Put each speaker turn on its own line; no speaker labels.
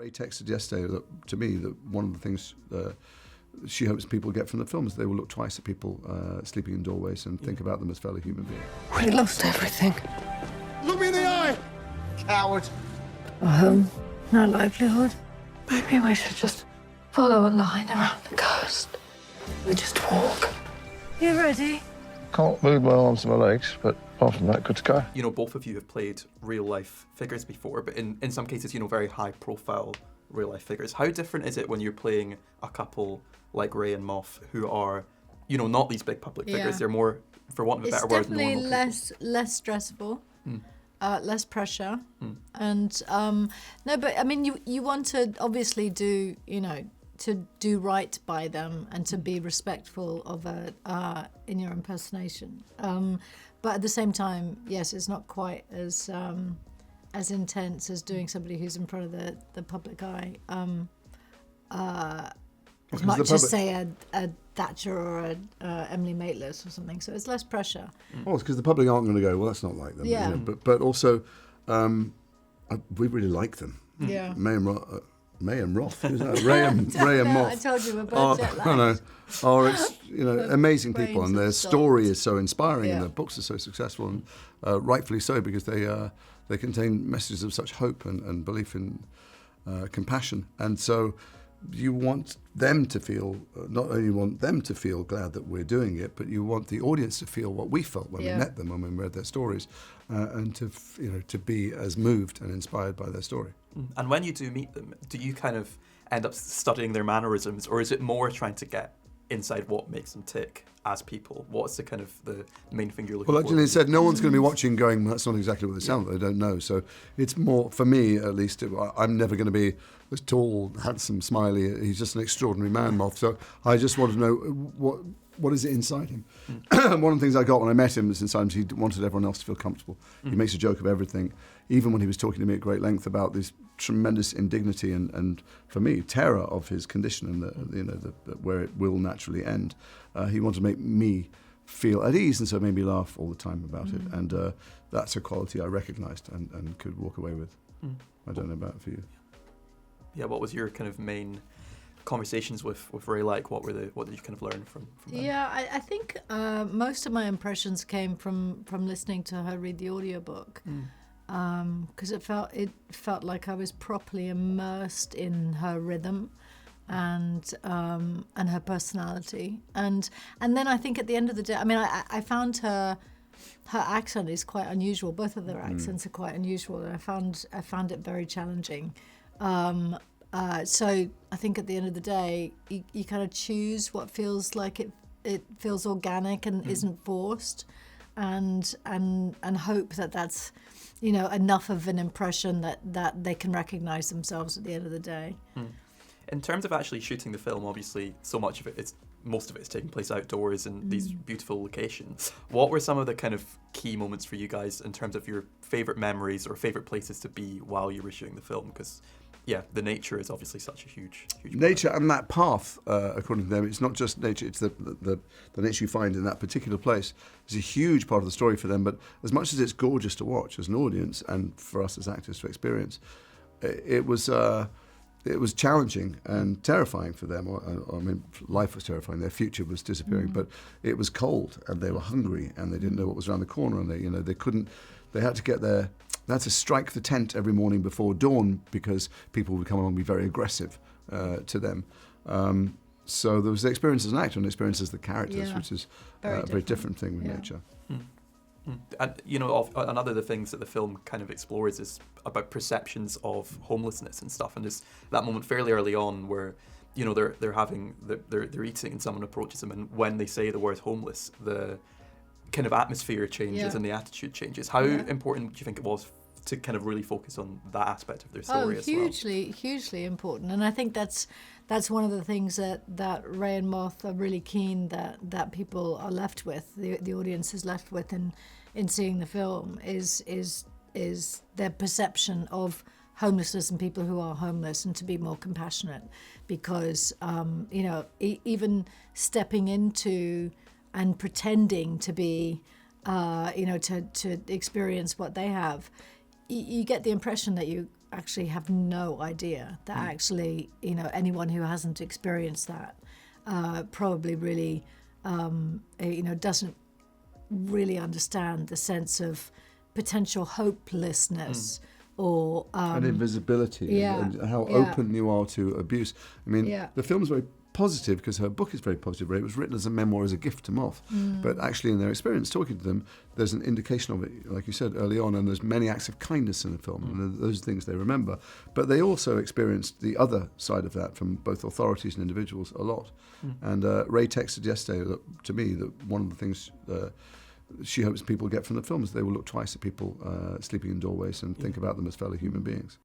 Ray texted yesterday that, to me, that one of the things she hopes people get from the film is they will look twice at people sleeping in doorways and think about them as fellow human beings.
We lost everything.
Look me in the eye, coward.
A home, no livelihood. Maybe we should just follow a line around the coast. We just walk. You ready?
Can't move my arms and my legs, but apart from that, good to go.
You know, both of you have played real-life figures before, but in some cases, you know, very high-profile real-life figures. How different is it when you're playing a couple like Ray and Moth, who are, you know, not these big public figures? They're more, for want of a better word, normal people.
It's definitely less stressful, less pressure, and no, but I mean, you want to obviously do, you know, to do right by them and to be respectful of in your impersonation. But at the same time, yes, it's not quite as intense as doing somebody who's in front of the public eye. As much as, say, a Thatcher or a Emily Maitlis or something. So it's less pressure.
Well, it's because the public aren't going to go, well, that's not like them.
Yeah.
You know? But also, we really like them.
Yeah.
May and Roth. Who's that? Ray and Moth.
I told you we're both jet lagged.
Are amazing people,
brains
and their
of
story
salt.
is so inspiring,
Yeah.
and their books are so successful, and rightfully so, because they contain messages of such hope and belief in compassion. And so you want them to feel, not only want them to feel glad that we're doing it, but you want the audience to feel what we felt when we met them, when we read their stories, and to be as moved and inspired by their story.
And when you do meet them, do you kind of end up studying their mannerisms, or is it more trying to get inside what makes them tick as people? What's the kind of the main thing you're looking for?
Well, like Gillian said, no one's going to be watching going, well, that's not exactly what they sound like, they don't know. So it's more, for me at least, I'm never going to be this tall, handsome, smiley, he's just an extraordinary man, Moth. So I just want to know what is it inside him. One of the things I got when I met him is inside him, he wanted everyone else to feel comfortable. He makes a joke of everything, even when he was talking to me at great length about this tremendous indignity and for me, terror of his condition and where it will naturally end. He wanted to make me feel at ease, and so it made me laugh all the time about it. And that's a quality I recognised and could walk away with. I don't know about it for you.
Yeah, what was your kind of main conversations with Ray like? What did you kind of learn from them?
Yeah, I think most of my impressions came from listening to her read the audiobook. Because it felt like I was properly immersed in her rhythm and her personality, and then I think at the end of the day, I mean, I found her accent is quite unusual. Both of their accents are quite unusual, and I found it very challenging. So I think at the end of the day, you kind of choose what feels like it feels organic and isn't forced, and hope that that's, you know, enough of an impression that they can recognise themselves at the end of the day.
In terms of actually shooting the film, obviously, most of it is taking place outdoors in these beautiful locations. What were some of the kind of key moments for you guys in terms of your favourite memories or favourite places to be while you were shooting the film? Because the nature is obviously such a huge
nature part. And that path, according to them, it's not just nature, it's the nature you find in that particular place is a huge part of the story for them. But as much as it's gorgeous to watch as an audience and for us as actors to experience, it was challenging and terrifying for them. I mean, life was terrifying. Their future was disappearing, but it was cold and they were hungry and they didn't know what was around the corner, and they had to get there. They had to strike the tent every morning before dawn because people would come along and be very aggressive to them. So there was the experience as an actor and the experience as the characters, which is a very different thing with nature.
And, you know, another of the things that the film kind of explores is about perceptions of homelessness and stuff. And there's that moment fairly early on where, you know, they're eating and someone approaches them, and when they say the word homeless, the kind of atmosphere changes and the attitude changes. How important do you think it was to kind of really focus on that aspect of their story as well?
Hugely important. And I think that's one of the things that Ray and Moth are really keen that people are left with, the audience is left with in seeing the film, is their perception of homelessness and people who are homeless, and to be more compassionate, because you know, even stepping into and pretending to be, you know, to experience what they have, you get the impression that you actually have no idea that actually, you know, anyone who hasn't experienced that probably really, you know, doesn't really understand the sense of potential hopelessness or
and invisibility and how open you are to abuse. I mean, the film's very positive because her book is very positive. Right? It was written as a memoir, as a gift to Moth, but actually in their experience talking to them, there's an indication of it, like you said early on, and there's many acts of kindness in the film, and those things they remember. But they also experienced the other side of that from both authorities and individuals a lot. And Ray texted yesterday to me that one of the things she hopes people get from the film is they will look twice at people sleeping in doorways and think about them as fellow human beings.